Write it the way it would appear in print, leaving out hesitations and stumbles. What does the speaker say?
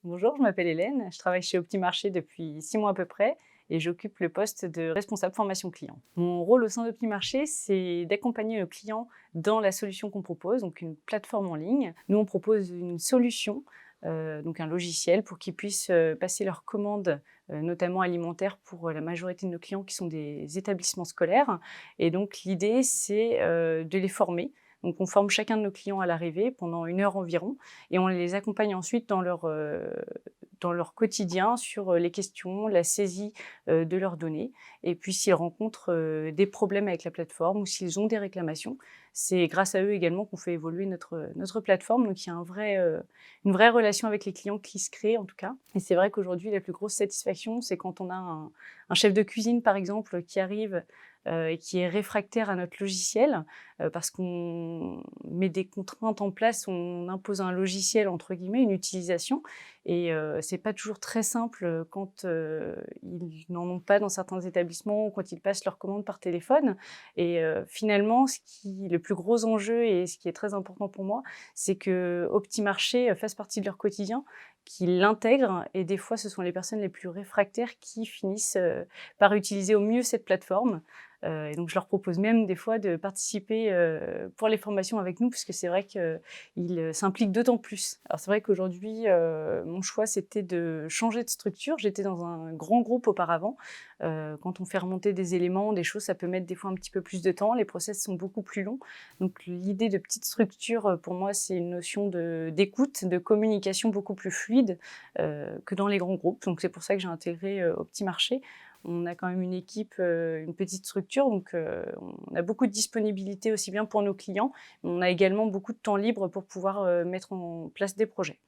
Bonjour, je m'appelle Hélène, je travaille chez Optimarché depuis 6 mois à peu près et j'occupe le poste de responsable formation client. Mon rôle au sein d'Optimarché, c'est d'accompagner nos clients dans la solution qu'on propose, donc une plateforme en ligne. Nous, on propose une solution, donc un logiciel pour qu'ils puissent passer leurs commandes, notamment alimentaires pour la majorité de nos clients qui sont des établissements scolaires. Et donc l'idée, c'est de les former. Donc on forme chacun de nos clients à l'arrivée pendant 1 heure environ et on les accompagne ensuite dans leur quotidien sur, les questions, la saisie, de leurs données et puis s'ils rencontrent, des problèmes avec la plateforme ou s'ils ont des réclamations, c'est grâce à eux également qu'on fait évoluer notre plateforme. Donc il y a une vraie relation avec les clients qui se crée en tout cas et c'est vrai qu'aujourd'hui la plus grosse satisfaction, c'est quand on a un chef de cuisine par exemple qui arrive, et qui est réfractaire à notre logiciel, parce qu'on met des contraintes en place, on impose un logiciel entre guillemets, une utilisation et c'est pas toujours très simple, quand, ils n'en ont pas dans certains établissements ou quand ils passent leurs commandes par téléphone et finalement le plus gros enjeu et ce qui est très important pour moi, c'est qu'Optimarché, fasse partie de leur quotidien, qu'ils l'intègrent et des fois ce sont les personnes les plus réfractaires qui finissent, par utiliser au mieux cette plateforme. Et donc je leur propose même des fois de participer, pour les formations avec nous puisque c'est vrai qu'ils, s'impliquent d'autant plus. Alors c'est vrai qu'aujourd'hui, mon choix c'était de changer de structure. J'étais dans un grand groupe auparavant. Quand on fait remonter des éléments, des choses, ça peut mettre des fois un petit peu plus de temps. Les process sont beaucoup plus longs. Donc l'idée de petite structure, pour moi, c'est une notion d'écoute, de communication beaucoup plus fluide, que dans les grands groupes. Donc c'est pour ça que j'ai intégré, Optimarché. On a quand même une équipe, une petite structure, donc on a beaucoup de disponibilité aussi bien pour nos clients, mais on a également beaucoup de temps libre pour pouvoir, mettre en place des projets.